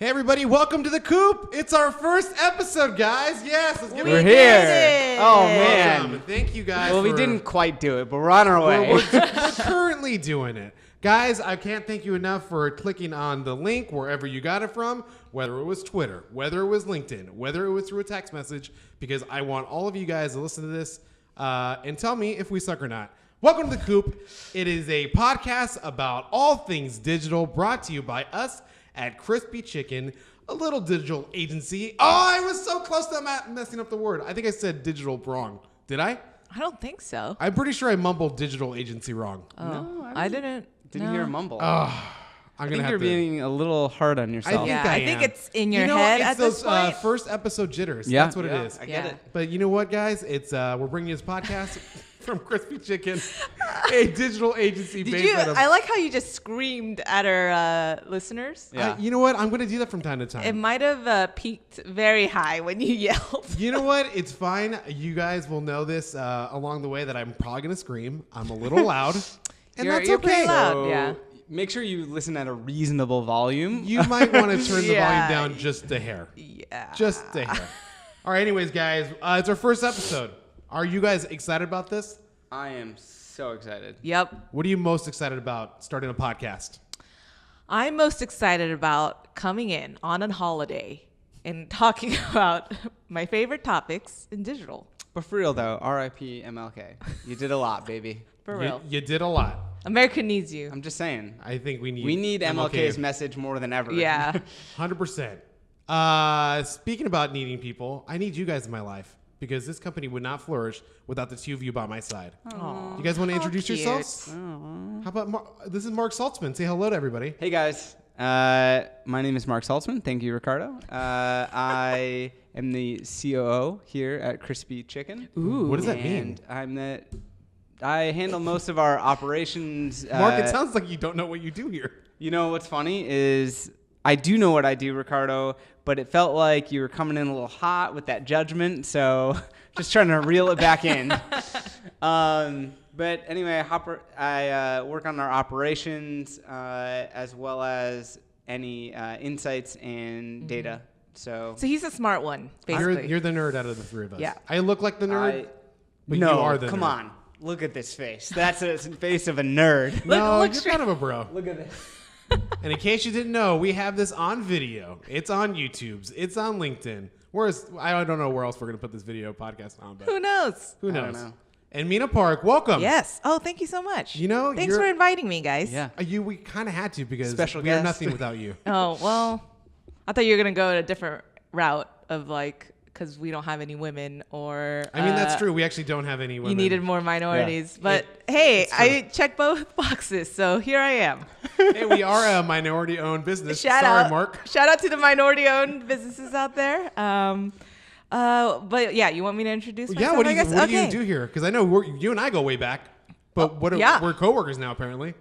Hey everybody, welcome to the Coop. It's our first episode, guys. Yes, let's get We're here. Oh Welcome. man. Thank you guys. Well, we didn't quite do it, but we're on our way. We're currently doing it. Guys, I can't thank you enough for clicking on the link wherever you got it from, whether it was Twitter, whether it was LinkedIn, whether it was through a text message, because I want all of you guys to listen to this and tell me if we suck or not. Welcome to the Coop. It is a podcast about all things digital, brought to you by us at Crispy Chicken, a little digital agency. Oh, I was so close to messing up the word. I think I said digital wrong. Did I? I don't think so. I'm pretty sure I mumbled digital agency wrong. Oh, No, I didn't. Didn't hear a mumble. I'm I gonna think have you're to. being a little hard on yourself. I think am. it's in your You know, head it's at this those, point. first episode jitters. Yeah. That's what it is. I get Yeah. it. But you know what, guys? It's we're bringing you this podcast from Crispy Chicken, a digital agency Did based you? out of. I like how you just screamed at our listeners. Yeah. You know what? I'm going to do that from time to time. It might have peaked very high when you yelled. You know what? It's fine. You guys will know this along the way that I'm probably going to scream. I'm a little loud, and You're- that's you're okay. pretty loud. So yeah. make sure you listen at a reasonable volume. You might want to turn the Yeah. volume down just a hair. Yeah. Just a hair. All right, anyways, guys, it's our first episode. Are you guys excited about this? I am so excited. Yep. What are you most excited about starting a podcast? I'm most excited about coming in on a holiday and talking about my favorite topics in digital. But for real though, R.I.P. MLK. You did a lot, baby. For real. You did a lot. America needs you. I'm just saying. I think we We need MLK's message more than ever. Yeah. 100%. Speaking about needing people, I need you guys in my life because this company would not flourish without the two of you by my side. Aw. You guys want to How introduce cute. yourselves? How about this is Mark Saltzman. Say hello to everybody. Hey guys. My name is Mark Saltzman. Thank you, Ricardo. I am the COO here at Crispy Chicken. Ooh. What does that mean? And I handle most of our operations. Mark, it sounds like you don't know what you do here. You know what's funny is I do know what I do, Ricardo, but it felt like you were coming in a little hot with that judgment, so just trying to reel it back in. But anyway, I work on our operations as well as any insights and data. So he's a smart one, basically. You're the nerd out of the three of us. Yeah. I look like the nerd, but no, you are the come nerd. on. Look at this face. That's a face of a nerd. No, look you're straight- kind of a bro. Look at this. And in case you didn't know, we have this on video. It's on YouTube's. It's on LinkedIn. I don't know where else we're going to put this video podcast on, but Who knows? who I don't knows? know. And Mina Park, welcome. Yes. Oh, thank you so much. You know, thanks for inviting me, guys. Yeah. We kind of had to because Special we are guest. nothing without you. Oh, well, I thought you were going to go a different route of because we don't have any women or. I mean, that's true. We actually don't have any women. You needed more minorities. But It- hey, it's true. I checked both boxes. So here I am. Hey, we are a minority-owned business. Shout Sorry, out. Mark. Shout out to the minority-owned businesses out there. But yeah, you want me to introduce myself? Yeah, what do I you guess? Okay. do here? Because I know you and I go way back, but yeah. we're coworkers now apparently.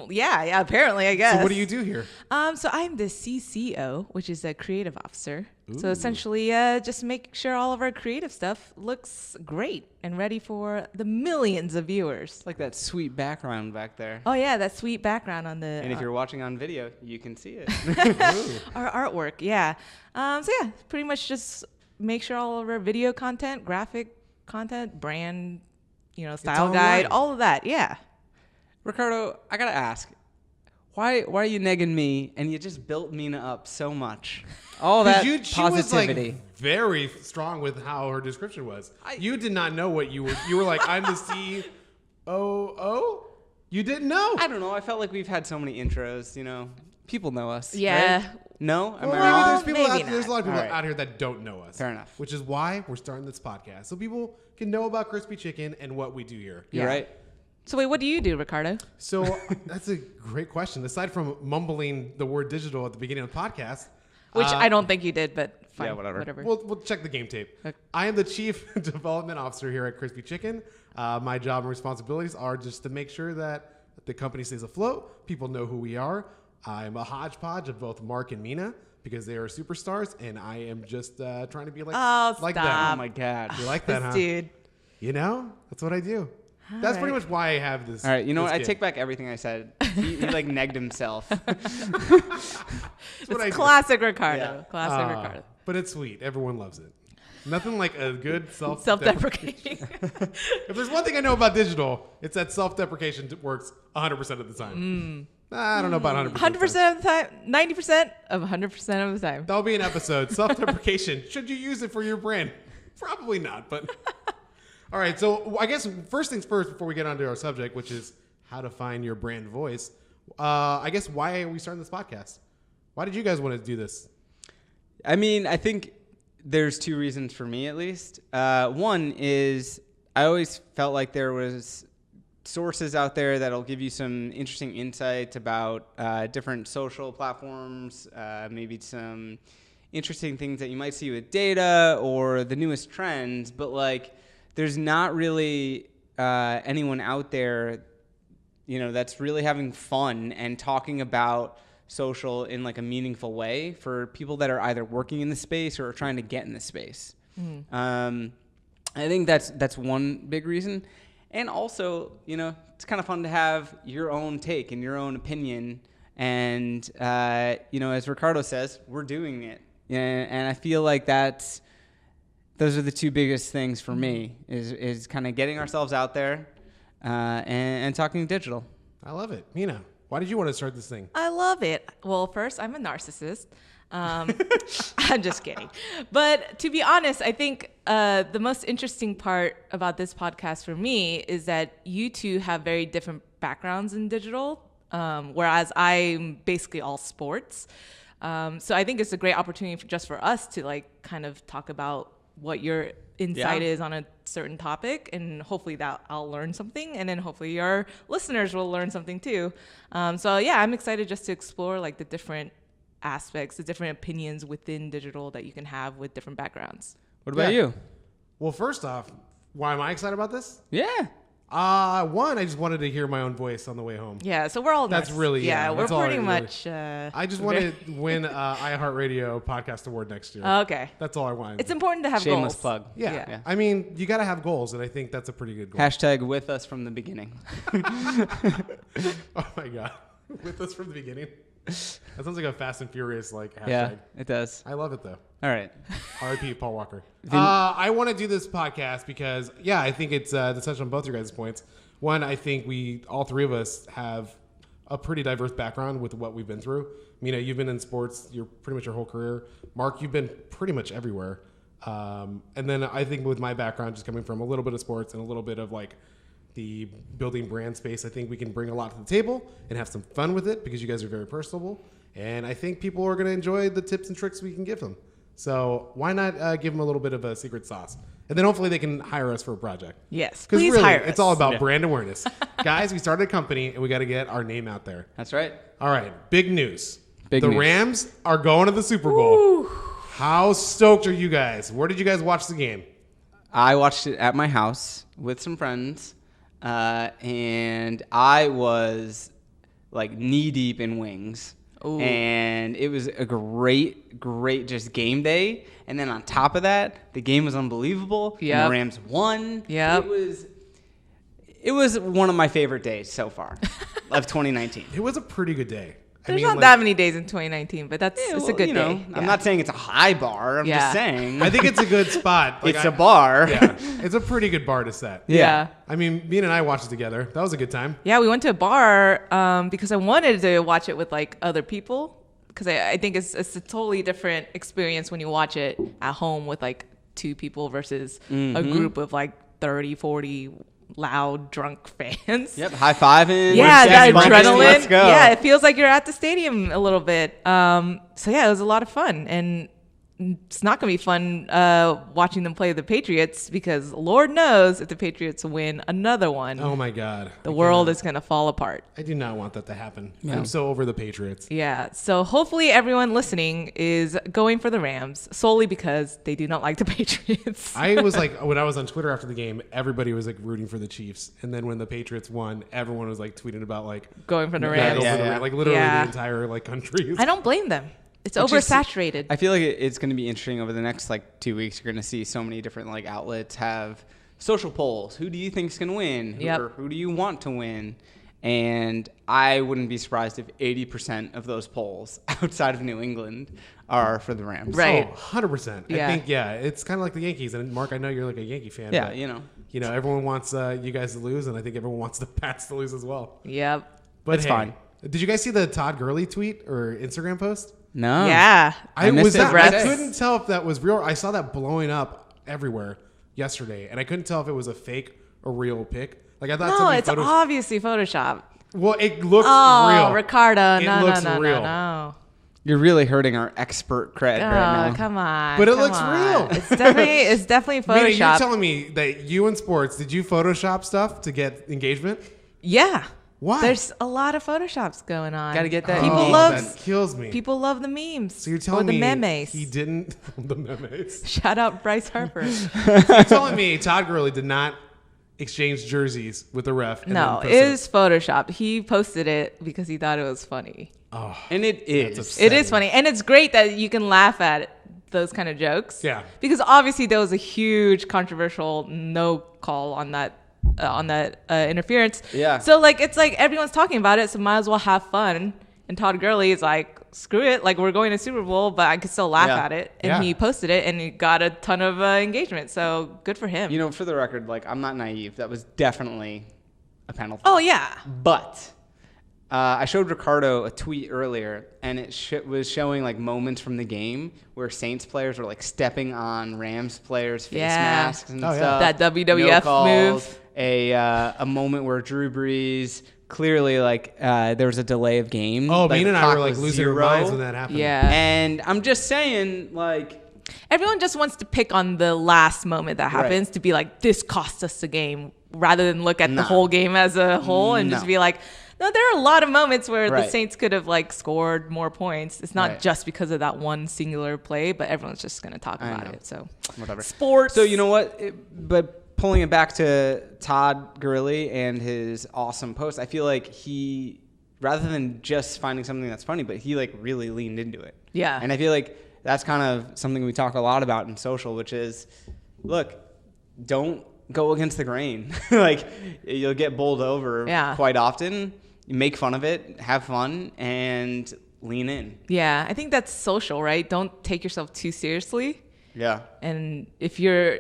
Yeah, apparently, I guess. So what do you do here? So I'm the CCO, which is a creative officer. So essentially, just make sure all of our creative stuff looks great and ready for the millions of viewers. Like that sweet background back there. Oh yeah, that sweet background on the And if you're watching on video, you can see it. Ooh. our artwork. Yeah. So yeah, pretty much just make sure all of our video content, graphic content, brand, style guide, online. all of that. Yeah. Ricardo, I gotta ask, why are you negging me and you just built Mina up so much? All that She positivity. was like very strong with how her description was. You did not know what you were. You were like, I'm the COO. You didn't know. I don't know. I felt like we've had so many intros. People know us. Yeah. right? No, am Well, I maybe wrong? there's maybe there's a lot of people All right. out here that don't know us. Fair enough. Which is why we're starting this podcast so people can know about Crispy Chicken and what we do here. You're Yeah. right. So wait, what do you do, Ricardo? So that's a great question. Aside from mumbling the word digital at the beginning of the podcast, Which I don't think you did, but fine. Yeah, whatever. we'll check the game tape. Okay. I am the Chief Development Officer here at Crispy Chicken. My job and responsibilities are just to make sure that the company stays afloat. People know who we are. I'm a hodgepodge of both Mark and Mina because they are superstars, and I am just trying to be like Oh, like stop. Oh my God. them. You like This that, huh? dude. You know, that's what I do. That's pretty much why I have this. All right, you know this what? I kid. take back everything I said. He like negged himself. That's what I It's do. classic Ricardo. Yeah. Classic Ricardo. But it's sweet. Everyone loves it. Nothing like a good Self-deprecating. If there's one thing I know about digital, it's that self-deprecation works 100% of the time. I don't know about 100%. 100% of the time, 90% of 100% of the time. That'll be an episode. Self-deprecation. Should you use it for your brand? Probably not, but... All right, so I guess first things first before we get onto our subject, which is how to find your brand voice. I guess why are we starting this podcast? Why did you guys want to do this? I mean, I think there's two reasons for me, at least. One is I always felt like there was sources out there that'll give you some interesting insights about different social platforms, maybe some interesting things that you might see with data or the newest trends, but like there's not really anyone out there, you know, that's really having fun and talking about social in like a meaningful way for people that are either working in the space or are trying to get in the space. I think that's one big reason. And also, you know, it's kind of fun to have your own take and your own opinion. And, you know, as Ricardo says, we're doing it. And I feel like those are the two biggest things for me is kind of getting ourselves out there and talking digital. I love it. Mina, why did you want to start this thing? I love it. Well, first, I'm a narcissist. I'm just kidding. But to be honest, I think the most interesting part about this podcast for me is that you two have very different backgrounds in digital, whereas I'm basically all sports. So I think it's a great opportunity just for us to like kind of talk about what your insight is on a certain topic, and hopefully that I'll learn something, and then hopefully your listeners will learn something too. So yeah, I'm excited just to explore like the different aspects, the different opinions within digital that you can have with different backgrounds. What about you? Well, first off, why am I excited about this? Yeah. One, I just wanted to hear my own voice on the way home. Yeah, so we're all That's narcissists. really- yeah, we're that's all I pretty really- much. I just want to win iHeartRadio Podcast Award next year. Okay, That's all I want. it's important to have Shameless goals. plug. Yeah. Yeah. I mean, you got to have goals, and I think that's a pretty good goal. Hashtag with us from the beginning. Oh my god, with us from the beginning. That sounds like a Fast and Furious like hashtag. Yeah, it does. I love it though. All right. R.I.P. Paul Walker. I want to do this podcast because, yeah, I think it's to touch on both your guys' points. One, I think all three of us have a pretty diverse background with what we've been through. Mina, you've been in sports pretty much your whole career. Mark, you've been pretty much everywhere. And then I think with my background, just coming from a little bit of sports and a little bit of like the building brand space, I think we can bring a lot to the table and have some fun with it because you guys are very personable. And I think people are going to enjoy the tips and tricks we can give them. So why not give them a little bit of a secret sauce? And then hopefully they can hire us for a project. Yes, Because please really, hire us. it's all about brand awareness. Guys, we started a company and we got to get our name out there. That's right. All right, big news. Big the news. Rams are going to the Super Bowl. How stoked are you guys? Where did you guys watch the game? I watched it at my house with some friends, and I was like knee deep in wings. Ooh. And it was a great just game day. And then on top of that, the game was unbelievable. And Yep. the Rams won. Yep. It was one of my favorite days so far of 2019. It was a pretty good day. There's not that many days in 2019, but it's a good day. I'm not saying it's a high bar. I'm Yeah. just saying I think it's a good spot. Like, it's a bar. Yeah, it's a pretty good bar to set. Yeah. I mean, Mina and I watched it together. That was a good time. Yeah, we went to a bar because I wanted to watch it with like other people because I think it's a totally different experience when you watch it at home with like two people versus a group of like 30, 40 loud, drunk fans. Yep, high fiving. Yeah, that bumping, adrenaline. Let's go. Yeah, it feels like you're at the stadium a little bit. So yeah, it was a lot of fun, and it's not going to be fun watching them play the Patriots because Lord knows if the Patriots win another one, Oh my God. the world is going to fall apart. I do not want that to happen. Yeah. I'm so over the Patriots. Yeah, so hopefully everyone listening is going for the Rams solely because they do not like the Patriots. I was like, when I was on Twitter after the game, everybody was like rooting for the Chiefs. And then when the Patriots won, everyone was like tweeting about like, Going for the yeah, Rams. go for the Yeah. Rams. Like literally Yeah. the entire like country. I don't blame them. It's It's just- oversaturated. I feel like it's going to be interesting over the next like 2 weeks. You're going to see so many different like outlets have social polls. Who do you think's going to win? Yep. Or who do you want to win? And I wouldn't be surprised if 80% of those polls outside of New England are for the Rams. Right. Oh, 100%. Yeah. I think, it's kind of like the Yankees. And Mark, I know you're like a Yankee fan. Yeah, but, you know. everyone wants you guys to lose, and I think everyone wants the Pats to lose as well. Yep. But It's hey, fine. Did you guys see the Todd Gurley tweet or Instagram post? No. Yeah. I missed it. I Today. couldn't tell if that was real. I saw that blowing up everywhere yesterday, and I couldn't tell if it was a fake or real pic. Like I thought No, somebody it's obviously Photoshop. Well, it looks Oh, real. Ricardo. It No, looks no, no, real. no. You're really hurting our expert cred Oh, right now. come on. But it come looks on. real. It's definitely Mina, you're Photoshop. telling me that you in sports, did you Photoshop stuff to get engagement? Yeah. Why? There's a lot of Photoshops going on. Gotta get that People engagement. love That kills me. people love the memes. So you're telling or the me memes. he didn't the memes. Shout out Bryce Harper. You're telling me Todd Gurley did not exchange jerseys with the ref. And No, then it post is Photoshop. He posted it because he thought it was funny. Oh, And it is. upsetting. It is funny, and it's great that you can laugh at those kind of jokes. Yeah. Because obviously there was a huge controversial no call on that interference. Yeah. So like it's like everyone's talking about it, so might as well have fun. And Todd Gurley is like, screw it, like we're going to Super Bowl, but I could still laugh Yeah. at it. And Yeah. he posted it, and he got a ton of engagement. So good for him. You know, for the record, like, I'm not naive. That was definitely a penalty. Oh yeah. But I showed Ricardo a tweet earlier, and it was showing like moments from the game where Saints players were like stepping on Rams players' face Yeah. masks and Oh, yeah. stuff. That WWF No calls. move. A moment where Drew Brees clearly like there was a delay of game. Oh, like, Mina and the I were clock like was losing our 0. minds when that happened. Yeah. And I'm just saying, like, Everyone just wants to pick on the last moment that happens to be like, this cost us the game, rather than look at the Nah. whole game as a whole and just No. be like, no, there are a lot of moments where the Right. Saints could have like scored more points. It's not Right. just because of that one singular play, but everyone's just going to talk I about know. it. So whatever. sports. So you know what? But pulling it back to Todd Gurley and his awesome post, I feel like he, rather than just finding something that's funny, but he like really leaned into it. Yeah. And I feel like that's kind of something we talk a lot about in social, which is, look, don't go against the grain. Like, you'll get bowled over quite often. You make fun of it, have fun, and lean in. Yeah, I think that's social, right? Don't take yourself too seriously. Yeah. And if you're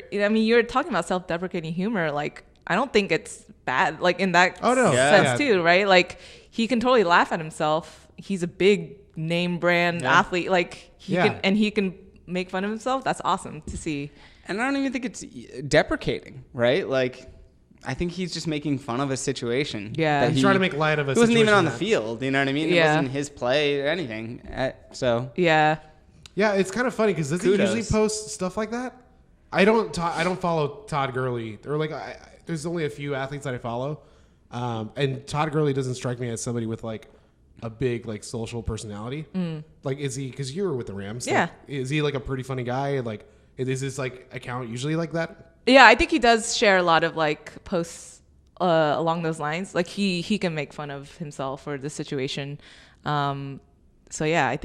talking about self-deprecating humor, like, I don't think it's bad, like in that no. sense Yeah. too, right? Like, he can totally laugh at himself. He's a big name brand athlete. Like, he can make fun of himself. That's awesome to see. And I don't even think it's deprecating, right? Like, I think he's just making fun of a situation. Yeah. that He's trying to make light of a He wasn't even situation on the that- field, you know what I mean? It Yeah. wasn't his play or anything. So, Yeah. Yeah, it's kind of funny because does Kudos. he usually post stuff like that? I don't follow Todd Gurley. Or like, there's only a few athletes that I follow, and Todd Gurley doesn't strike me as somebody with like a big like social personality. Like, is he? Because you were with the Rams. Yeah. Like, is he like a pretty funny guy? Like, is this like account usually like that? Yeah, I think he does share a lot of like posts along those lines. Like he can make fun of himself or the situation. So yeah,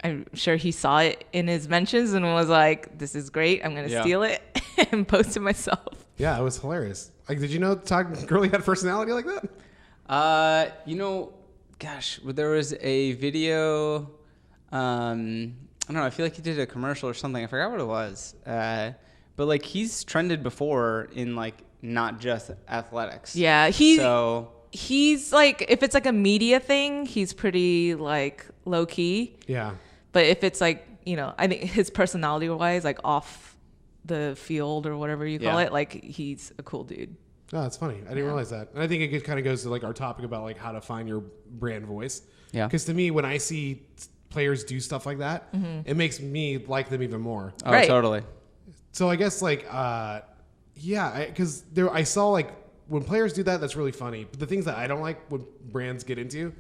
I'm sure he saw it in his mentions and was like, "This is great. I'm gonna steal it and post it myself." Yeah, it was hilarious. Like, did you know Todd Gurley had a personality like that? you know, gosh, there was a video. I don't know. I feel like he did a commercial or something. I forgot what it was. But like, he's trended before in like not just athletics. Yeah, he's like, if it's like a media thing, he's pretty like low key. Yeah. But if it's like, I think his personality wise, like off the field or whatever you call it, like he's a cool dude. Oh, that's funny. I didn't realize that. And I think it kind of goes to like our topic about like how to find your brand voice. Yeah. Because to me, when I see players do stuff like that, it makes me like them even more. Oh, Right. totally. So I guess like, because I saw like when players do that, that's really funny. But the things that I don't like when brands get into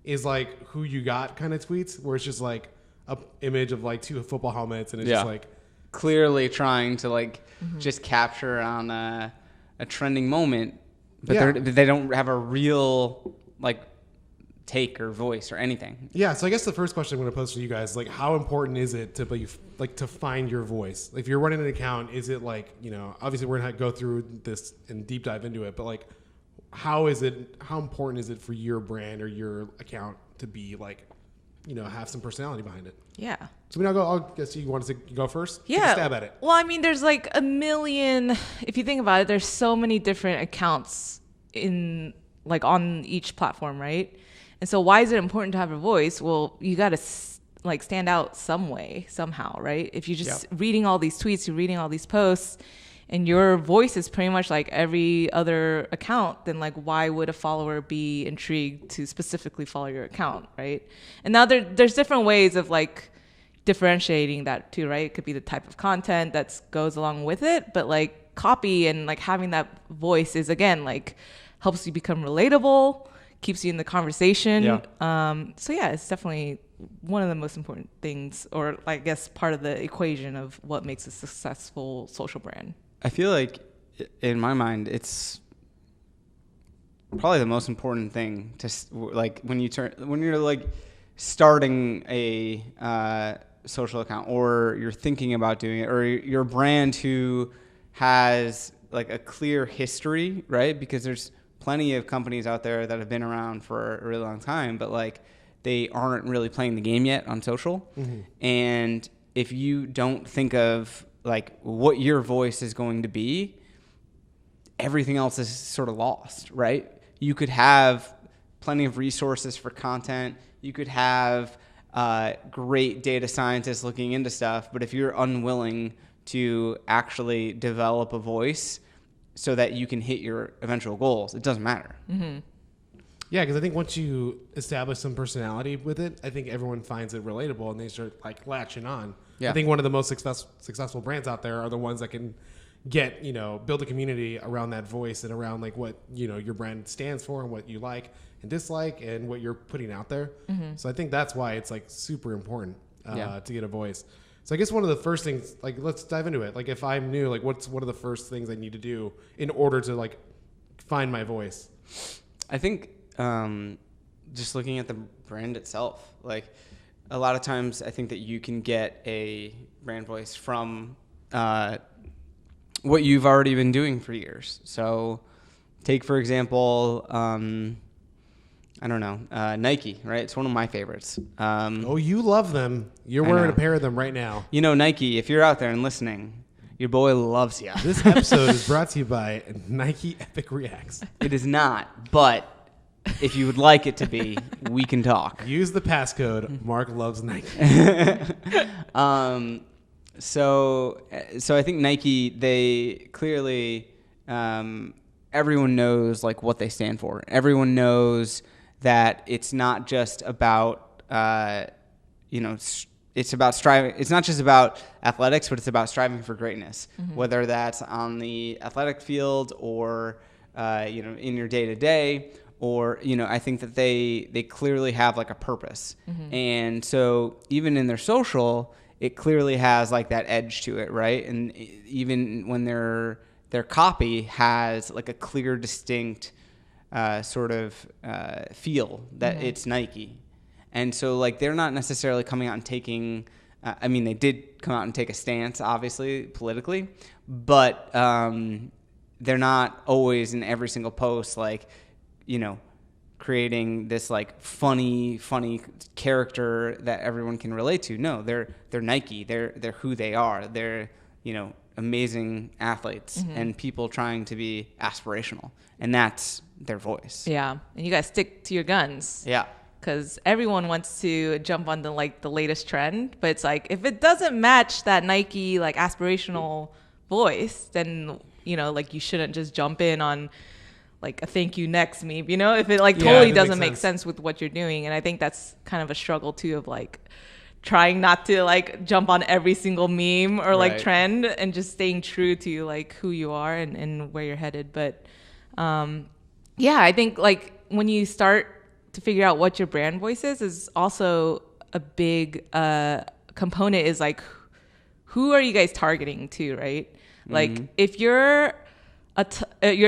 is like who you got kind of tweets, where it's just like a image of like two football helmets, and it's just like clearly trying to like just capture on a trending moment, but they don't have a real like take or voice or anything. Yeah, so I guess the first question I'm going to pose to you guys, like, how important is it to be, like, to find your voice? If you're running an account, is it like, you know, obviously we're going to go through this and deep dive into it, but like, how important is it for your brand or your account to be like, you know, have some personality behind it? Yeah. So I'll guess you want to go first? Yeah. Take a stab at it. Well, I mean, there's like a million, if you think about it, there's so many different accounts in like on each platform, right? And so why is it important to have a voice? Well, you got to like stand out some way, somehow, right? If you're just reading all these tweets, you're reading all these posts, and your voice is pretty much like every other account, then like why would a follower be intrigued to specifically follow your account, right? And now there's different ways of like differentiating that too, right? It could be the type of content that goes along with it, but like copy and like having that voice is, again, like helps you become relatable, keeps you in the conversation. So yeah, it's definitely one of the most important things, or I guess part of the equation of what makes a successful social brand. I feel like, in my mind, it's probably the most important thing to like when you're like starting a social account, or you're thinking about doing it, or your brand who has like a clear history, right? Because there's plenty of companies out there that have been around for a really long time, but like they aren't really playing the game yet on social. Mm-hmm. And if you don't think of like what your voice is going to be, everything else is sort of lost, right? You could have plenty of resources for content. You could have great data scientists looking into stuff, but if you're unwilling to actually develop a voice so that you can hit your eventual goals, it doesn't matter. Mm-hmm. Yeah, because I think once you establish some personality with it, I think everyone finds it relatable and they start like latching on. Yeah. I think one of the most successful brands out there are the ones that can get, you know, build a community around that voice and around like what, you know, your brand stands for and what you like and dislike and what you're putting out there. Mm-hmm. So I think that's why it's like super important to get a voice. So I guess one of the first things, like, let's dive into it. Like, if I'm new, like, what's one of the first things I need to do in order to like find my voice? I think just looking at the brand itself, like a lot of times I think that you can get a brand voice from what you've already been doing for years. So take, for example, I don't know, Nike, right? It's one of my favorites. Oh, you love them. You're wearing a pair of them right now. You know, Nike, if you're out there and listening, your boy loves you. This episode is brought to you by Nike Epic Reacts. It is not, but if you would like it to be, we can talk. Use the passcode Mark Loves Nike. So I think Nike, they clearly, everyone knows like what they stand for. Everyone knows that it's not just about, it's about striving. It's not just about athletics, but it's about striving for greatness, mm-hmm. whether that's on the athletic field or, in your day to day. Or, I think that they clearly have like a purpose. Mm-hmm. And so even in their social, it clearly has like that edge to it, right? And even when their copy has like a clear, distinct sort of feel that mm-hmm. it's Nike. And so like they're not necessarily coming out and taking, they did come out and take a stance, obviously, politically, but they're not always in every single post like, creating this like funny character that everyone can relate to. No, they're Nike. They're who they are. They're, amazing athletes mm-hmm. and people trying to be aspirational, and that's their voice. Yeah. And you guys stick to your guns. Yeah. Because everyone wants to jump on the latest trend, but it's like, if it doesn't match that Nike like aspirational voice, then, you shouldn't just jump in on like a thank you next meme, if it like totally doesn't make sense with what you're doing. And I think that's kind of a struggle too, of like trying not to like jump on every single meme or like trend, and just staying true to like who you are and where you're headed. But I think like when you start to figure out what your brand voice is also a big component, is like, who are you guys targeting to, right? Mm-hmm. Like if you're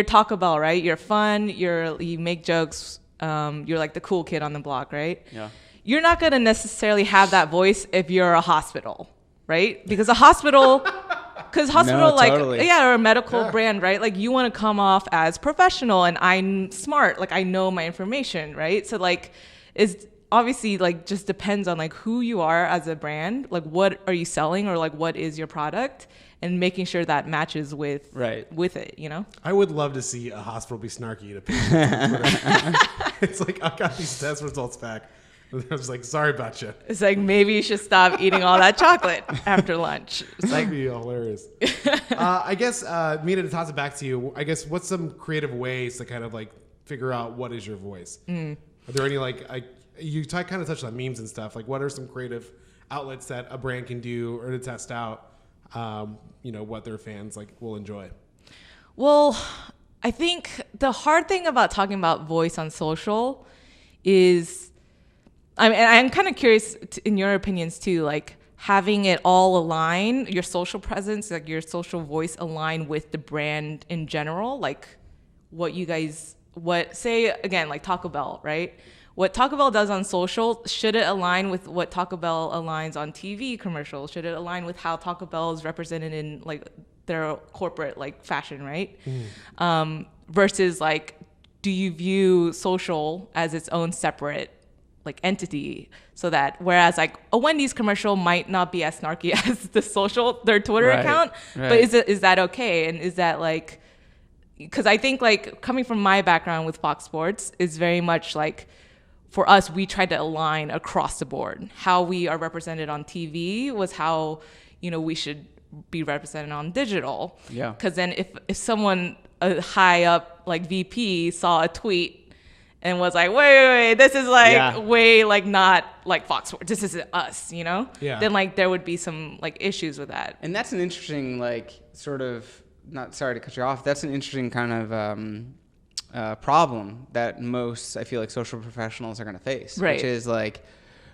Taco Bell, right? You're fun. You make jokes you're like the cool kid on the block, right? Yeah. You're not going to necessarily have that voice if you're a hospital, right? Because a hospital, No, like, totally. yeah, or a medical brand, right? Like you want to come off as professional and I'm smart, like I know my information, right? So like, it's obviously like just depends on like who you are as a brand, like what are you selling or like what is your product, and making sure that matches with it, you know? I would love to see a hospital be snarky to patients on Twitter. It's like, I got these test results back. And I was like, sorry about you. It's like, maybe you should stop eating all that chocolate after lunch. It's like, That'd be hilarious. I guess, Mina, to toss it back to you, I guess what's some creative ways to kind of like figure out what is your voice? Are there any you kind of touched on memes and stuff. Like, what are some creative outlets that a brand can do or to test out, what their fans like will enjoy? well, I think the hard thing about talking about voice on social is, I'm kind of curious in your opinions too, like having it all align, your social presence, like your social voice align with the brand in general, like say again, like Taco Bell, right? What Taco Bell does on social, should it align with what Taco Bell aligns on TV commercials? Should it align with how Taco Bell is represented in like their corporate like fashion, right? Versus like, do you view social as its own separate like entity, so that whereas like a Wendy's commercial might not be as snarky as their Twitter account, but is that okay? And is that like, because I think like coming from my background with Fox Sports is very much like, for us, we tried to align across the board. How we are represented on TV was how, we should be represented on digital. Yeah. Because then if someone high up like VP saw a tweet and was like, wait, this is like way like not like Fox Sports, this isn't us, Yeah. Then like there would be some like issues with that. And that's an interesting like sort of, not sorry to cut you off, that's an interesting kind of problem that most, I feel like, social professionals are going to face, which is like,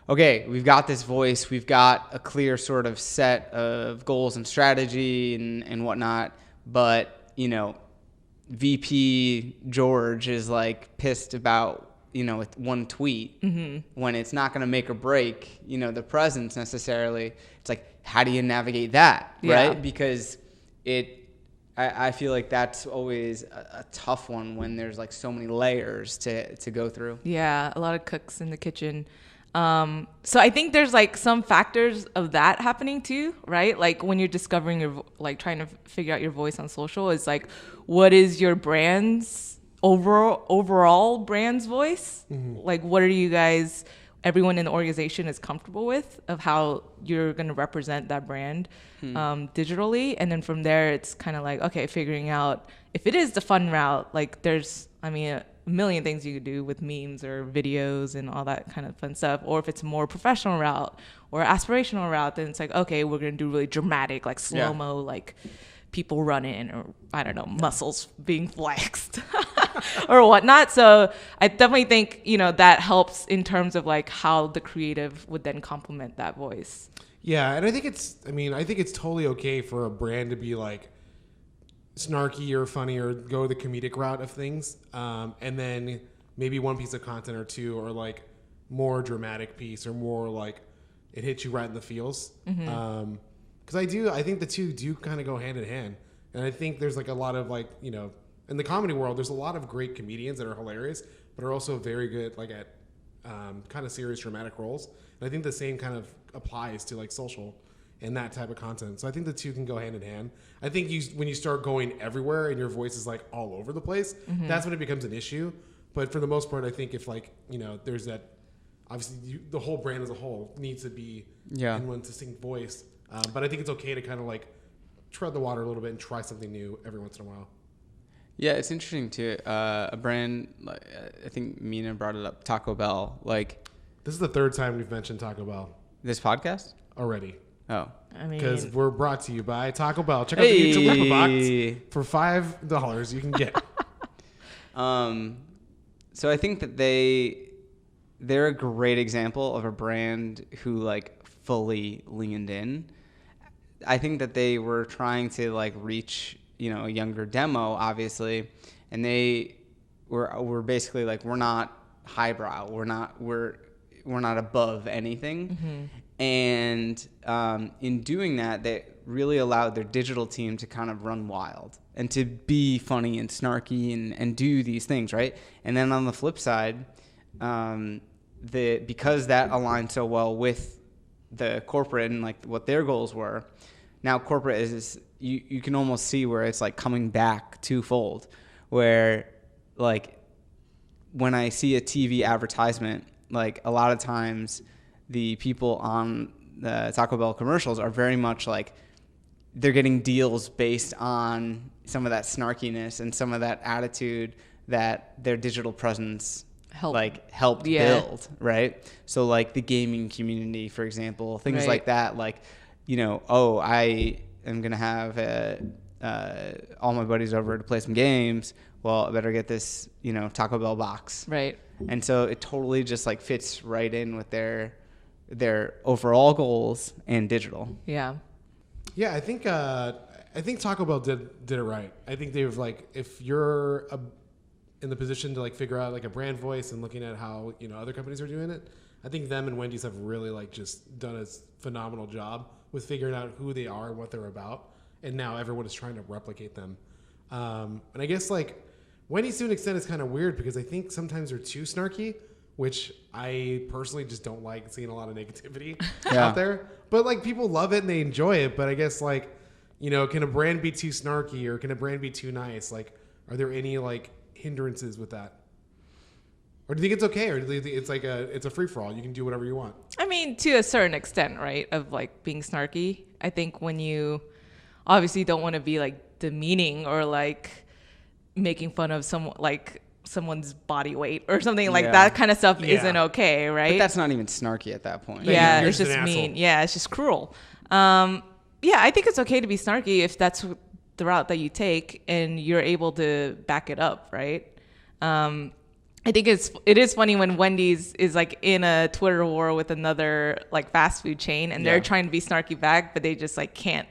okay, we've got this voice, we've got a clear sort of set of goals and strategy and whatnot, but, VP George is like pissed about, with one tweet when it's not going to make or break, the presence necessarily. It's like, how do you navigate that, right? Because I feel like that's always a tough one when there's like so many layers to go through. Yeah, a lot of cooks in the kitchen. So I think there's like some factors of that happening too, right? Like when you're discovering like trying to figure out your voice on social, is like, what is your brand's overall brand's voice? Like, what are you guys, everyone in the organization is comfortable with of how you're going to represent that brand digitally. And then from there, it's kind of like, okay, figuring out if it is the fun route, like there's, a million things you could do with memes or videos and all that kind of fun stuff. Or if it's a more professional route or aspirational route, then it's like, okay, we're going to do really dramatic, like slow-mo, like people running, or I don't know, muscles being flexed or whatnot. So I definitely think, that helps in terms of like how the creative would then complement that voice. Yeah. And I think it's totally okay for a brand to be like snarky or funny or go the comedic route of things. And then maybe one piece of content or two, or like more dramatic piece, or more like it hits you right in the feels. Because I think the two do kind of go hand in hand. And I think there's like a lot of like, in the comedy world, there's a lot of great comedians that are hilarious, but are also very good like at kind of serious dramatic roles. And I think the same kind of applies to like social and that type of content. So I think the two can go hand in hand. I think when you start going everywhere and your voice is like all over the place, that's when it becomes an issue. But for the most part, I think if like, there's that, obviously the whole brand as a whole needs to be in one distinct voice. But I think it's okay to kind of like tread the water a little bit and try something new every once in a while. Yeah, it's interesting too. A brand, like, I think Mina brought it up, Taco Bell. Like, this is the third time we've mentioned Taco Bell. This podcast? Already. Oh. Because we're brought to you by Taco Bell. Check out the YouTube box for $5 you can get. So I think that they're a great example of a brand who like fully leaned in. I think that they were trying to like reach, a younger demo, obviously, and they were basically like, we're not highbrow. We're not above anything. And in doing that, they really allowed their digital team to kind of run wild and to be funny and snarky and do these things, right? And then on the flip side, because that aligned so well with the corporate and like what their goals were, now corporate is you can almost see where it's like coming back twofold, where like when I see a TV advertisement, like a lot of times the people on the Taco Bell commercials are very much like they're getting deals based on some of that snarkiness and some of that attitude that their digital presence helped build, right? So like the gaming community, for example, things like that, like, you know, oh, I am going to have all my buddies over to play some games. Well, I better get this, you know, Taco Bell box. Right. And so it totally just like fits right in with their overall goals and digital. Yeah. Yeah, I think Taco Bell did it right. I think they've like, if you're in the position to like figure out like a brand voice and looking at how, you know, other companies are doing it, I think them and Wendy's have really like just done a phenomenal job with figuring out who they are and what they're about. And now everyone is trying to replicate them. And I guess like Wendy's to an extent is kind of weird because I think sometimes they're too snarky, which I personally just don't like seeing a lot of negativity out there. But like people love it and they enjoy it. But I guess like, you know, can a brand be too snarky or can a brand be too nice? Like, are there any like hindrances with that? Or do you think it's okay? Or do you think it's a free for all? You can do whatever you want. I mean, to a certain extent, right? Of like being snarky. I think when you obviously don't want to be like demeaning or like making fun of someone's body weight or something like that kind of stuff isn't okay, right? But that's not even snarky at that point. Yeah, it's just mean. Yeah, it's just cruel. Yeah, I think it's okay to be snarky if that's the route that you take and you're able to back it up, right? I think it is funny when Wendy's is like in a Twitter war with another like fast food chain and they're trying to be snarky back, but they just like can't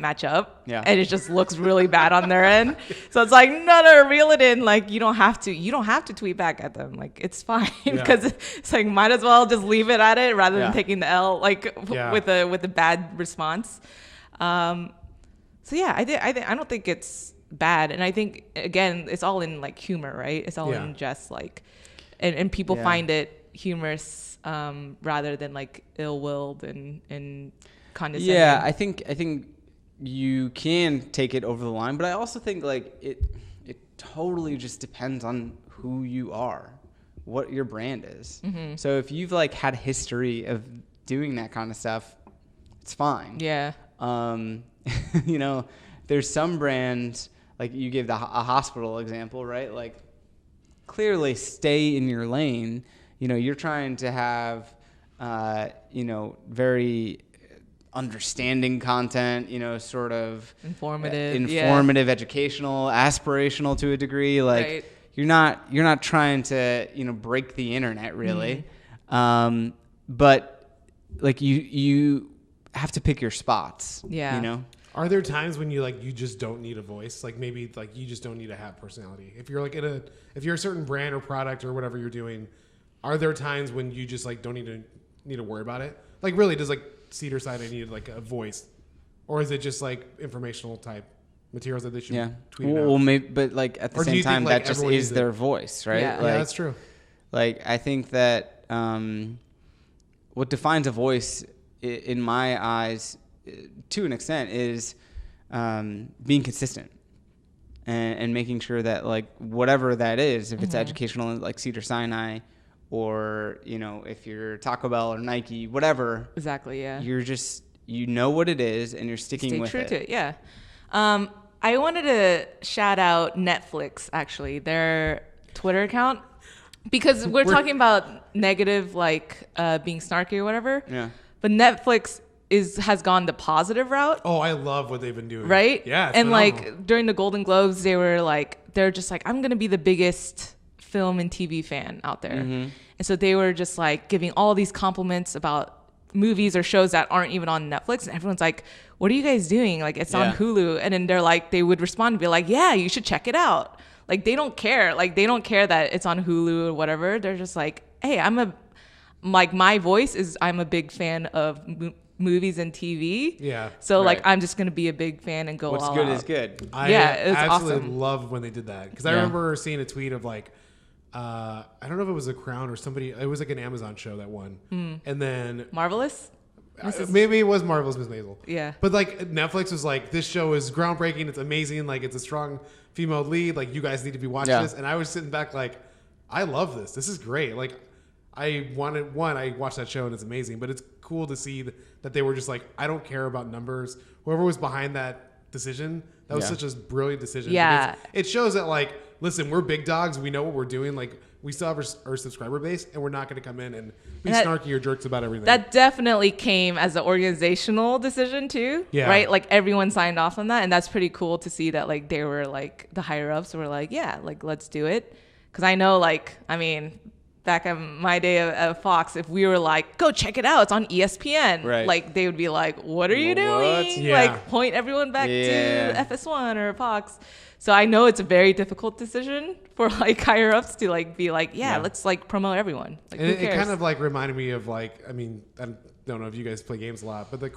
match up. Yeah. And it just looks really bad on their end. So it's like, no, reel it in. Like you don't have to tweet back at them. Like it's fine because it's like might as well just leave it at it rather than taking the L like with a bad response. So yeah, I don't think it's bad, and I think again it's all in like humor, right? It's all in just like, and people find it humorous rather than like ill-willed and condescending. Yeah, I think you can take it over the line, but I also think like it totally just depends on who you are, what your brand is. Mm-hmm. So if you've like had history of doing that kind of stuff, it's fine. Yeah. You know, there's some brands, like you gave a hospital example, right? Like clearly stay in your lane. You know, you're trying to have, you know, very understanding content, you know, sort of informative, educational, aspirational to a degree. Like you're not trying to, you know, break the internet really. Mm-hmm. But like you have to pick your spots. Yeah. You know? Are there times when you just don't need a voice? Like maybe like you just don't need to have personality. If you're like if you're a certain brand or product or whatever you're doing, are there times when you just like don't need to worry about it? Like really, does like Cedar Sinai need like a voice, or is it just like informational type materials that they should tweet out? Well, maybe, but like at the same time, that just is their voice, right? Yeah, like, that's true. Like I think that what defines a voice, in my eyes, to an extent, is being consistent and making sure that like whatever that is, if it's educational like Cedar Sinai, or you know if you're Taco Bell or Nike, whatever. Exactly. Yeah. You're just what it is and you're sticking with it. Stay true to it. Yeah. I wanted to shout out Netflix actually, their Twitter account, because we're talking about negative like being snarky or whatever. Yeah. But Netflix has gone the positive route. Oh, I love what they've been doing. Right? Yeah. And phenomenal. Like during the Golden Globes, they're just like, I'm going to be the biggest film and TV fan out there. Mm-hmm. And so they were just like giving all these compliments about movies or shows that aren't even on Netflix. And everyone's like, what are you guys doing? Like it's on Hulu. And then they would respond and be like, yeah, you should check it out. Like they don't care. Like they don't care that it's on Hulu or whatever. They're just like, hey, my voice is, I'm a big fan of movies and TV. Yeah. So like, Right. I'm just gonna be a big fan and go What's all good out. is good. I Yeah, it was absolutely awesome. loved when they did that because I Yeah. remember seeing a tweet of like, I don't know if it was a Crown or somebody. It was like an Amazon show that won, and then Marvelous. maybe it was Marvel's Miss Maisel. Yeah. But like Netflix was like, this show is groundbreaking. It's amazing. Like it's a strong female lead. Like you guys need to be watching Yeah. this. And I was sitting back like, I love this. This is great. Like I watched that show and it's amazing. But it's cool to see that they were just like, I don't care about numbers. Whoever was behind that decision, that was Yeah. such a brilliant decision. Yeah. Because it shows that like, listen, we're big dogs. We know what we're doing. Like we still have our subscriber base, and we're not going to come in and be And that- snarky or jerks about everything. That definitely came as an organizational decision too. Yeah. Right? Like everyone signed off on that. And that's pretty cool to see that like they were like the higher ups were like, yeah, like let's do it. Cause I know like, I mean, back in my day of Fox, if we were like, go check it out, it's on ESPN. Right. Like they would be like, what are you What? doing? Yeah. Like point everyone back Yeah. to FS1 or Fox. So I know it's a very difficult decision for like higher ups to like be like, yeah, Yeah. let's like promote everyone. Like And who it cares? kind of like reminded me of like, I mean, I don't know if you guys play games a lot, but the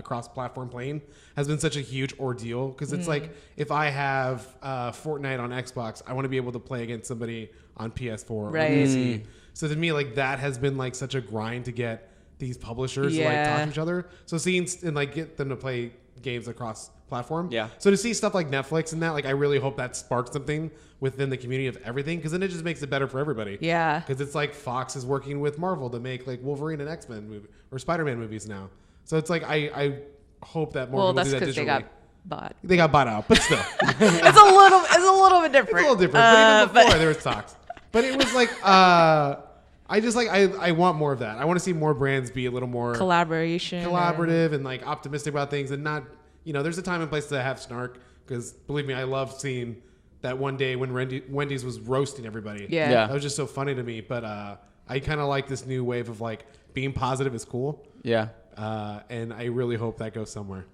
cross-platform playing has been such a huge ordeal because it's like if I have Fortnite on Xbox, I want to be able to play against somebody on PS4 or Right. PC. So to me, like that has been like such a grind to get these publishers to like talk Yeah. to each other. So seeing and like get them to play games across platform. Yeah. So to see stuff like Netflix and that, like I really hope that sparks something within the community of everything because then it just makes it better for everybody. Yeah. Because it's like Fox is working with Marvel to make like Wolverine and X-Men movie or Spider-Man movies now. So it's like I hope that more well, people that's do that because digitally. they got bought. They got bought out, but still, it's It's a little bit a different. little different. But even before but- there was talks, but it was like I just like I want more of that. I want to see more brands be a little more collaboration. collaborative and like optimistic about things and not, there's a time and place to have snark because believe me, I love seeing that one day when Wendy's was roasting everybody. Yeah. Yeah. That was just so funny to me. But I kind of like this new wave of like being positive is cool. Yeah. And I really hope that goes somewhere.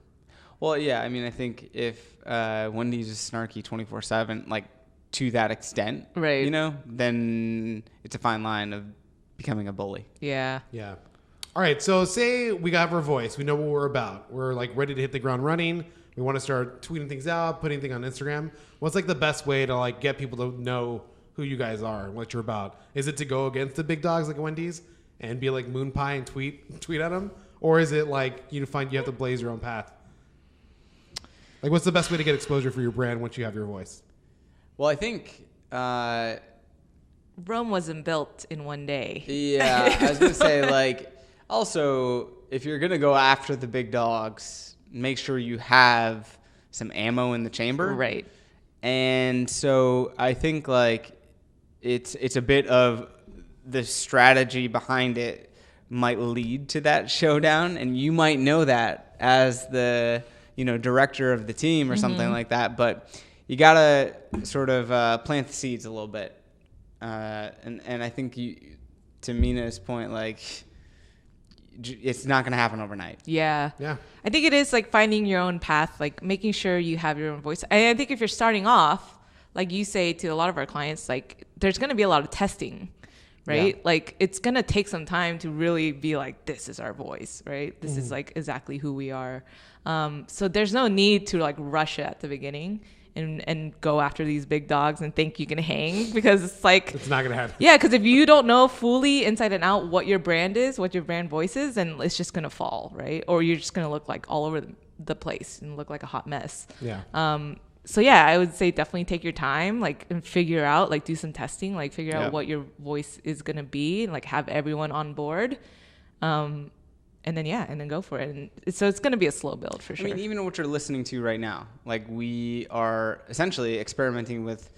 Well, yeah. I mean, I think if Wendy's is snarky 24/7, like to that extent, Right. then it's a fine line of becoming a bully. Yeah. Yeah. All right. So say we got our voice. We know what we're about. We're like ready to hit the ground running. We want to start tweeting things out, putting things on Instagram. What's like the best way to like get people to know who you guys are and what you're about? Is it to go against the big dogs like Wendy's and be like moon pie and tweet at them? Or is it like you have to blaze your own path? Like what's the best way to get exposure for your brand once you have your voice? Well, I think, Rome wasn't built in one day. yeah, I was going to say, like, also, if you're going to go after the big dogs, make sure you have some ammo in the chamber. Right. And so I think, like, it's a bit of the strategy behind it might lead to that showdown, and you might know that as the, director of the team or something like that, but you got to sort of plant the seeds a little bit. And I think to Mina's point, like, it's not going to happen overnight. Yeah. Yeah. I think it is like finding your own path, like making sure you have your own voice. And I think if you're starting off, like you say to a lot of our clients, like there's going to be a lot of testing, right? Yeah. Like it's going to take some time to really be like, this is our voice, right? This is like exactly who we are. So there's no need to like rush it at the beginning and go after these big dogs and think you can hang because it's like, It's not going to happen. yeah, because if you don't know fully inside and out what your brand is, what your brand voice is, then it's just going to fall, right? Or you're just going to look like all over the place and look like a hot mess. Yeah. So yeah, I would say definitely take your time, like, and figure out, like, do some testing, like, figure Yeah. out what your voice is going to be, and, like, have everyone on board. And then go for it. And so it's going to be a slow build for sure. I mean, even what you're listening to right now, like we are essentially experimenting with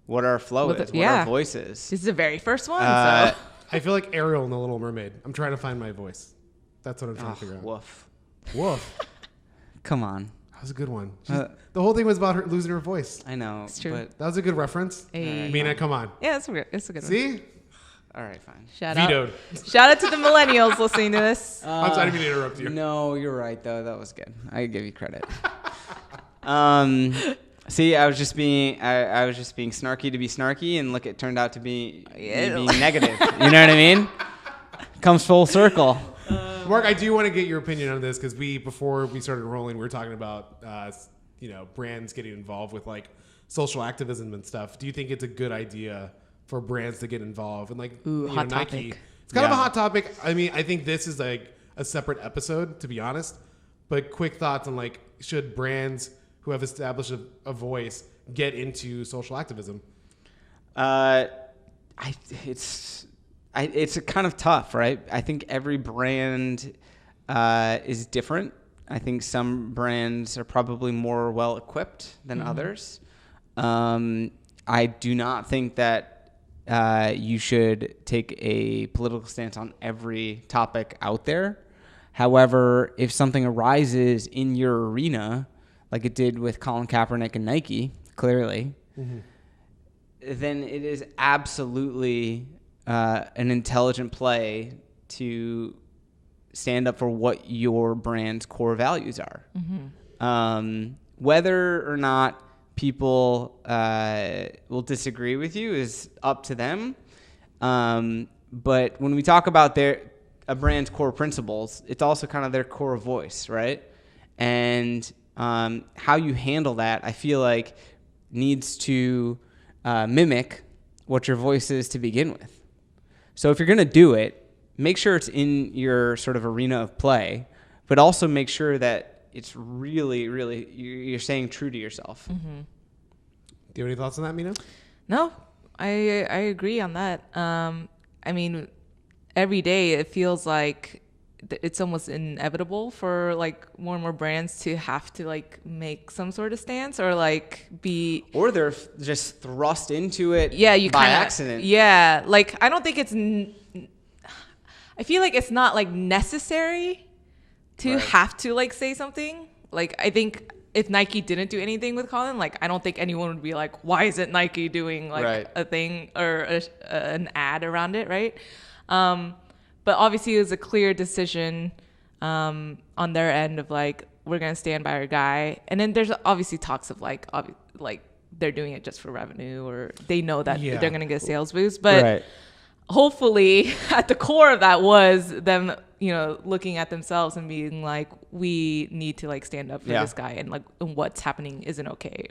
what our flow With is, it- what yeah. our voice is. This is the very first one. Uh, So I feel like Ariel in The Little Mermaid. I'm trying to find my voice. That's what I'm trying to figure out. Woof. Woof. Come on. That was a good one. The Uh, whole thing was about her losing her voice. I know. It's true. But That was a good reference. Hey. Mina, come on. yeah, it's a good one. See? all right, fine. Shout Vetoed. out. Shout out to the millennials listening to this. I'm sorry, I didn't mean to interrupt you. No, you're right though. That was good. I give you credit. See, I was just being snarky to be snarky, and look, it turned out to be me being negative. You know what I mean? Comes full circle. Mark, I do want to get your opinion on this because before we started rolling, we were talking about brands getting involved with like social activism and stuff. Do you think it's a good idea for brands to get involved? And like hot Nike, topic. it's kind of a hot topic. I mean, I think this is like a separate episode, to be honest. But quick thoughts on like, should brands who have established a voice get into social activism? It's kind of tough, right? I think every brand is different. I think some brands are probably more well equipped than others. I do not think that you should take a political stance on every topic out there. However, if something arises in your arena, like it did with Colin Kaepernick and Nike, clearly, then it is absolutely an intelligent play to stand up for what your brand's core values are. Whether or not people will disagree with you is up to them. But when we talk about a brand's core principles, it's also kind of their core voice, right? And how you handle that, I feel like, needs to mimic what your voice is to begin with. So if you're going to do it, make sure it's in your sort of arena of play, but also make sure that it's really, really, you're staying true to yourself. Do you have any thoughts on that, Mina? No, I agree on that. I mean, every day it feels like it's almost inevitable for like more and more brands to have to like make some sort of stance or like be, or they're just thrust into it by accident. Yeah, like I don't think it's I feel like it's not like necessary to have to like say something. Like I think if Nike didn't do anything with Colin, like I don't think anyone would be like, why isn't Nike doing like a thing or an ad around it, right? But obviously it was a clear decision on their end of like, we're going to stand by our guy. And then there's obviously talks of like they're doing it just for revenue or they know that they're going to get a sales boost. But hopefully at the core of that was them, looking at themselves and being like, we need to like stand up for this guy and like what's happening isn't okay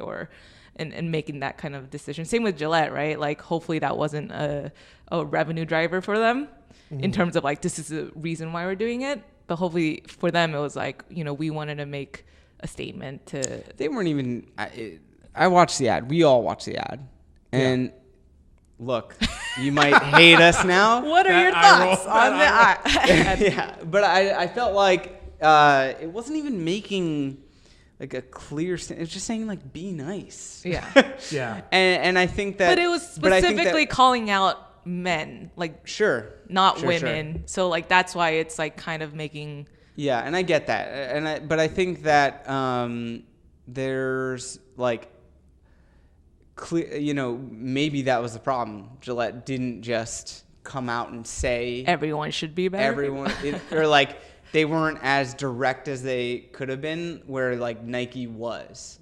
and making that kind of decision. Same with Gillette, right? Like hopefully that wasn't a revenue driver for them in terms of like, this is the reason why we're doing it. But hopefully for them, it was like, we wanted to make a statement to. They weren't even, I watched the ad. We all watched the ad. And look, you might hate us now. What are your thoughts on the ad? Yeah, but I felt like it wasn't even making like a clear stand. It was just saying like, be nice. Yeah. Yeah. And I think that. But it was specifically calling out men, like not women. Sure. So like that's why it's like kind of making. Yeah, and I get that, but I think that there's like. Clear, maybe that was the problem. Gillette didn't just come out and say everyone should be better. Or like they weren't as direct as they could have been, where like Nike was,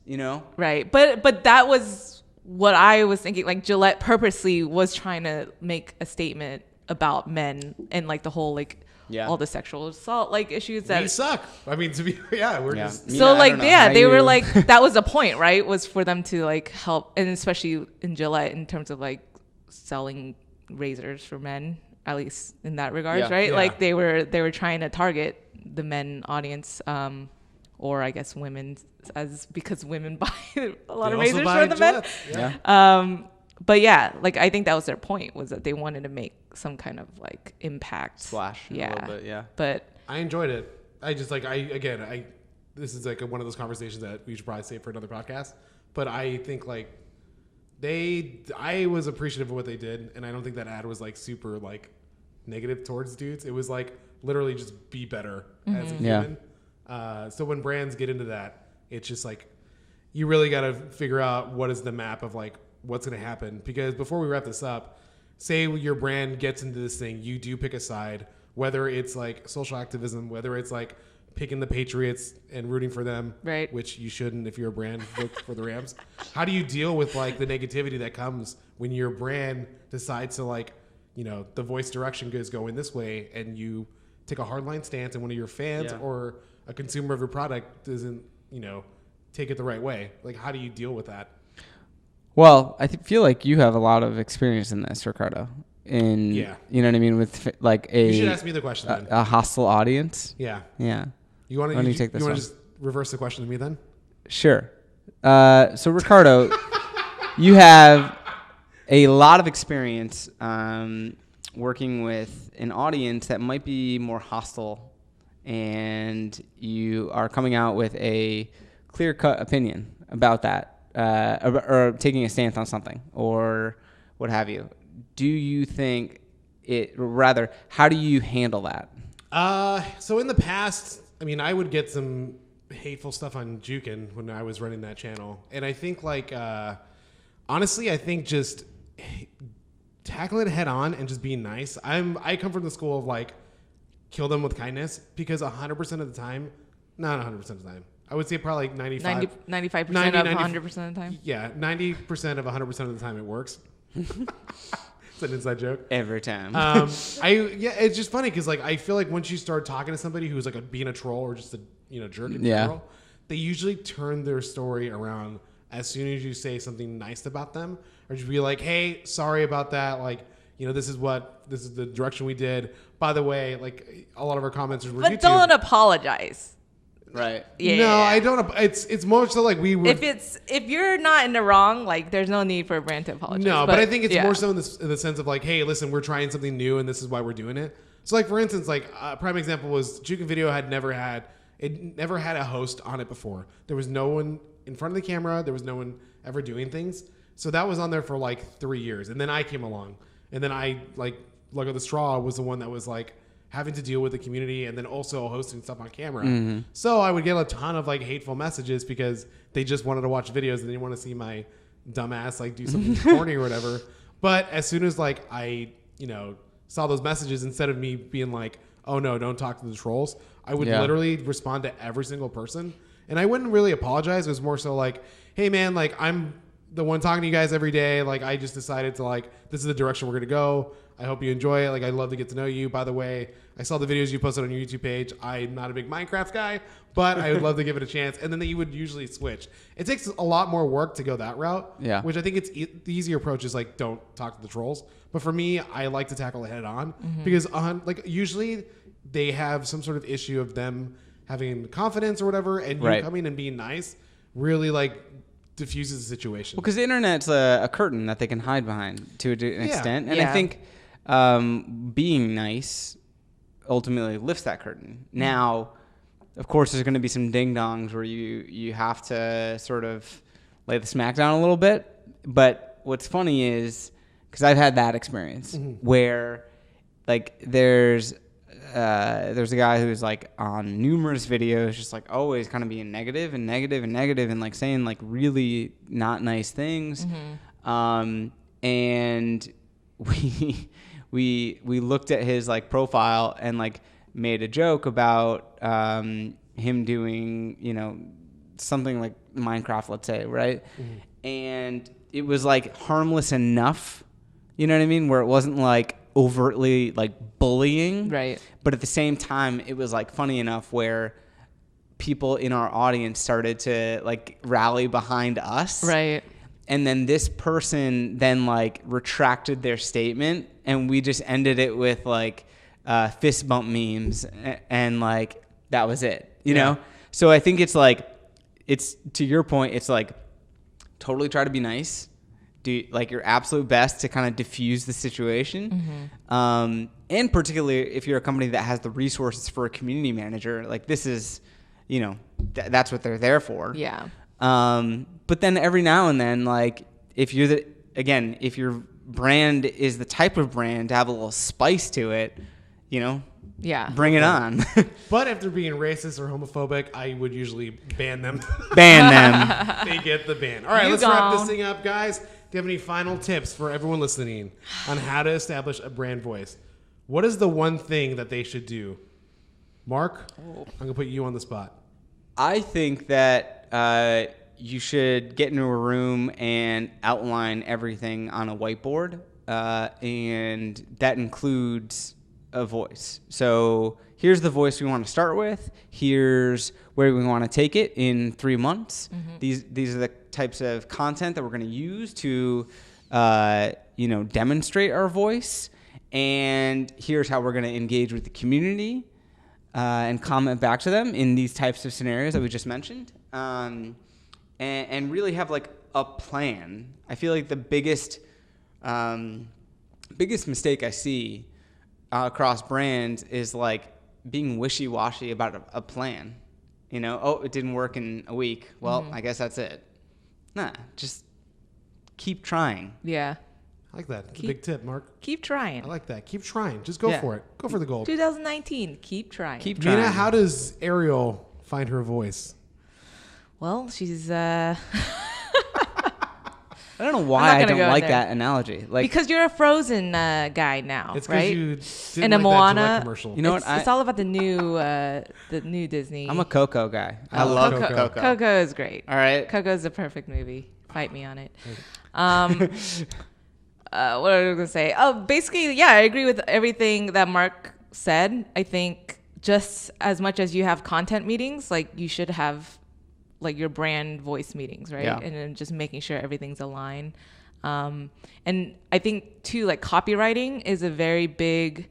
Right, but that was what I was thinking. Like Gillette purposely was trying to make a statement about men and like the whole like. Yeah. All the sexual assault like issues that we suck. I mean, we're just so like they were like that was the point, right? Was for them to like help, and especially in Gillette in terms of like selling razors for men, at least in that regards, right? Yeah. Like they were trying to target the men audience, or I guess women, because women buy a lot of razors for the men. Yeah. But yeah, like I think that was their point, was that they wanted to make some kind of like impact splash. Yeah. A little bit, yeah. But I enjoyed it. I just like this is like one of those conversations that we should probably save for another podcast. But I think like I was appreciative of what they did, and I don't think that ad was like super like negative towards dudes. It was like literally just be better as a human. So when brands get into that, it's just like you really got to figure out what is the map of like what's going to happen. Because before we wrap this up, say your brand gets into this thing, you do pick a side, whether it's like social activism, whether it's like picking the Patriots and rooting for them, Right. which you shouldn't if you're a brand vote for the Rams. How do you deal with like the negativity that comes when your brand decides to like, you know, the voice direction is going this way and you take a hardline stance and one of your fans or a consumer of your product doesn't, you know, take it the right way? Like, how do you deal with that? Well, I feel like you have a lot of experience in this, Ricardo. You know what I mean, with like You should ask me the question then. a hostile audience. Yeah. Yeah. You want Why don't to you take this You want one? to just reverse the question to me then? Sure. So Ricardo, you have a lot of experience working with an audience that might be more hostile, and you are coming out with a clear-cut opinion about that, or taking a stance on something, or what have you. Do you think how do you handle that? So in the past, I mean, I would get some hateful stuff on Jukin when I was running that channel. And I think like, honestly, I think just tackle it head on and just be nice. I come from the school of like, kill them with kindness, because 100% of the time, not 100% of the time, I would say probably like 95% 95% of 100% of the time. Yeah, 90% of 100% of the time it works. It's an inside joke. Every time. It's just funny because like I feel like once you start talking to somebody who's like being a troll or just a jerk in general, they usually turn their story around as soon as you say something nice about them, or just be like, hey, sorry about that. Like, you know, this is the direction we did. By the way, like a lot of our comments were But YouTube. don't apologize. Right. Yeah. No, I don't. It's more so like we would. If you're not in the wrong, like there's no need for a brand to apologize. No, but I think it's more so in the sense of like, hey, listen, we're trying something new and this is why we're doing it. So like for instance, like prime example was Jukin Video never had a host on it before. There was no one in front of the camera. There was no one ever doing things. So that was on there for like 3 years, and then I came along, and then I like Luck of the Straw was the one that was like having to deal with the community and then also hosting stuff on camera. Mm-hmm. So I would get a ton of like hateful messages because they just wanted to watch videos and they didn't want to see my dumbass like do something corny or whatever. But as soon as like I, you know, saw those messages, instead of me being like, oh no, don't talk to the trolls, I would literally respond to every single person. And I wouldn't really apologize. It was more so like, hey man, like I'm the one talking to you guys every day. Like I just decided to like, this is the direction we're going to go. I hope you enjoy it. Like, I'd love to get to know you. By the way, I saw the videos you posted on your YouTube page. I'm not a big Minecraft guy, but I would love to give it a chance. And then you would usually switch. It takes a lot more work to go that route. Yeah. Which I think the easier approach is like, don't talk to the trolls. But for me, I like to tackle it head on because like usually they have some sort of issue of them having confidence or whatever, and you coming and being nice really like diffuses the situation. Well, because the internet's a curtain that they can hide behind to an extent, and I think being nice ultimately lifts that curtain. Now, of course, there's going to be some ding-dongs where you have to sort of lay the smack down a little bit. But what's funny is, because I've had that experience where, like, there's a guy who's like on numerous videos, just like always kind of being negative and negative and negative and like saying like really not nice things. And we looked at his like profile and like made a joke about him doing, you know, something like Minecraft, let's say, right? And it was like harmless enough, you know what I mean, where it wasn't like overtly like bullying, right? But at the same time, it was like funny enough where people in our audience started to like rally behind us, right? And then this person then like retracted their statement, and we just ended it with like fist bump memes, and like that was it, you know? So I think it's like, it's to your point, it's like totally try to be nice, do like your absolute best to kind of diffuse the situation. And particularly if you're a company that has the resources for a community manager, like this is, you know, that's what they're there for. Yeah. But then every now and then, like if your brand is the type of brand to have a little spice to it, you know, bring it on. But if they're being racist or homophobic, I would usually ban them. Ban them. They get the ban. All right, let's wrap this thing up, guys. Do you have any final tips for everyone listening on how to establish a brand voice? What is the one thing that they should do? Mark, I'm gonna put you on the spot. I think that you should get into a room and outline everything on a whiteboard, and that includes a voice. So here's the voice we want to start with. Here's where we want to take it in 3 months. These are the types of content that we're going to use to demonstrate our voice. And here's how we're going to engage with the community and comment back to them in these types of scenarios that we just mentioned. And really have like a plan. I feel like the biggest mistake I see across brands is like being wishy-washy about a plan. It didn't work in a week. Well, I guess that's it. Nah, just keep trying. Yeah. I like that. That's a big tip, Mark. Keep trying. I like that. Keep trying. Just go for it. Go for the gold. 2019. Keep trying. Keep trying. Mina, how does Ariel find her voice? Well, she's I don't know why I don't like there. that analogy. Like, because you're a Frozen guy now, It's right? because you And didn't a like that Moana. Gillette commercial. You know it's, what? it's all about the new Disney. I'm a Coco guy. I Oh, love Coco. Coco. Coco is great. All right. Coco is a perfect movie. Fight me on it. What are we gonna say? Oh, basically, yeah, I agree with everything that Mark said. I think just as much as you have content meetings, like you should have like your brand voice meetings, right? Yeah. And then just making sure everything's aligned. And I think too, like copywriting is a very big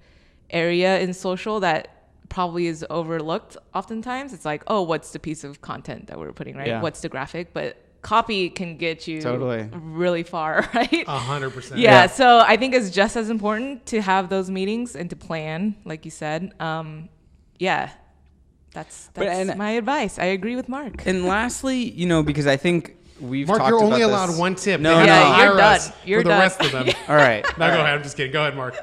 area in social that probably is overlooked oftentimes. It's like, oh, what's the piece of content that we're putting, right? Yeah. What's the graphic? But copy can get you Totally. really far, right? 100%. Yeah, so I think it's just as important to have those meetings and to plan, like you said. That's my advice. I agree with Mark. And lastly, because I think we've Mark, talked you're only about allowed this. one tip. No, They have no. to Yeah, hire you're us done. You're for the done. rest of them. All right. No, go ahead. I'm just kidding. Go ahead, Mark.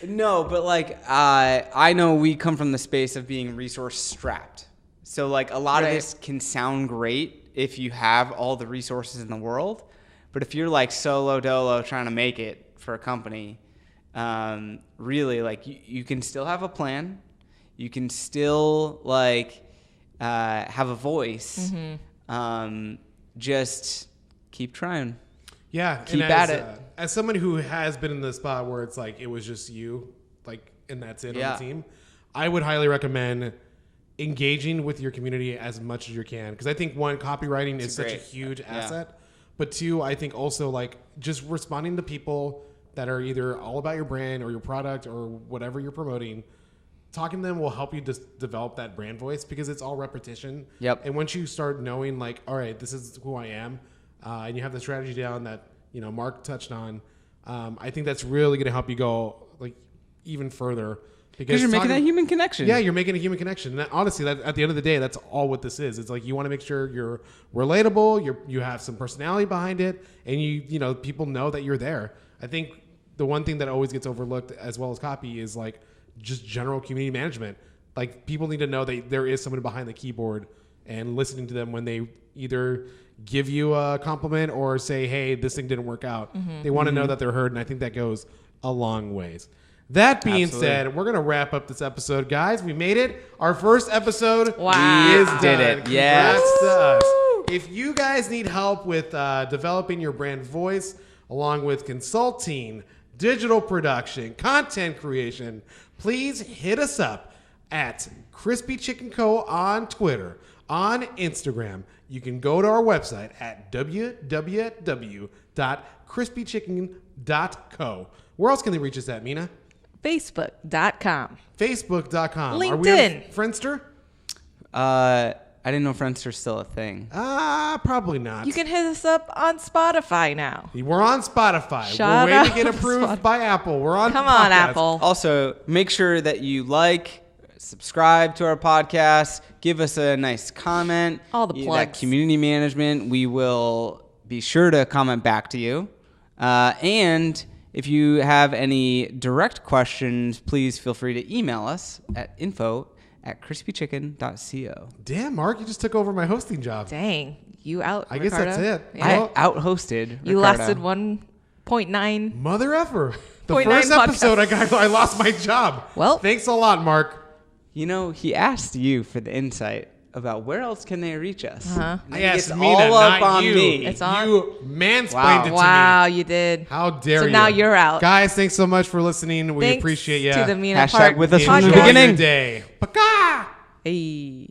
No, but like I know we come from the space of being resource strapped. So like a lot of Right. this can sound great if you have all the resources in the world, but if you're like solo dolo trying to make it for a company, really like you can still have a plan, you can still like have a voice, just keep trying. Yeah, Keep and at as, it. As someone who has been in the spot where it's like it was just you, like, and that's it Yeah. on the team, I would highly recommend engaging with your community as much as you can, because I think one, copywriting is such a great. huge Yeah. asset, but two, I think also like just responding to people that are either all about your brand or your product or whatever you're promoting. Talking to them will help you just develop that brand voice, because it's all repetition. Yep. And once you start knowing, like, all right, this is who I am, and you have the strategy down that Mark touched on, I think that's really going to help you go like even further, Because you're making that human connection. Yeah, you're making a human connection. And that, honestly, that at the end of the day, that's all what this is. It's like you want to make sure you're relatable, you have some personality behind it, and people know that you're there. I think the one thing that always gets overlooked as well as copy is like just general community management. Like people need to know that there is someone behind the keyboard and listening to them when they either give you a compliment or say, hey, this thing didn't work out. They want to know that they're heard, and I think that goes a long ways. That being Absolutely. said, we're going to wrap up this episode, guys. We made it. Our first episode Wow. is We done. did it. Congrats Yes. to us. If you guys need help with developing your brand voice, along with consulting, digital production, content creation, please hit us up at Crispy Chicken Co. on Twitter, on Instagram. You can go to our website at www.crispychicken.co. Where else can they reach us at, Mina? Facebook.com. Facebook.com. Are we on LinkedIn. Friendster? I didn't know Friendster's still a thing. Probably not. You can hit us up on Spotify now. We're on Spotify. Shout We're waiting to out get approved Spotify. by Apple. We're on Come on, podcast. Apple. Also, make sure that you subscribe to our podcast, give us a nice comment. All the That plugs. community management, we will be sure to comment back to you. And if you have any direct questions, please feel free to email us at info@crispychicken.co. Damn, Mark, you just took over my hosting job. Dang, you out, I guess Ricardo. that's it. Yeah. I Well, out-hosted You Ricardo. lasted 1.9. Mother effer. The 0.9 first episode, podcast. I lost my job. Well. Thanks a lot, Mark. he asked you for the insight about where else can they reach us. Uh-huh. And then Yes, it's Mina, all up not on you. me. It's on? You mansplained Wow. it to me. Wow, you did. How dare you? So now you're out. Guys, thanks so much for listening. We Thanks appreciate you. to the Mina Hashtag Park with us Enjoy from the podcast. beginning. your day. Paka! Hey.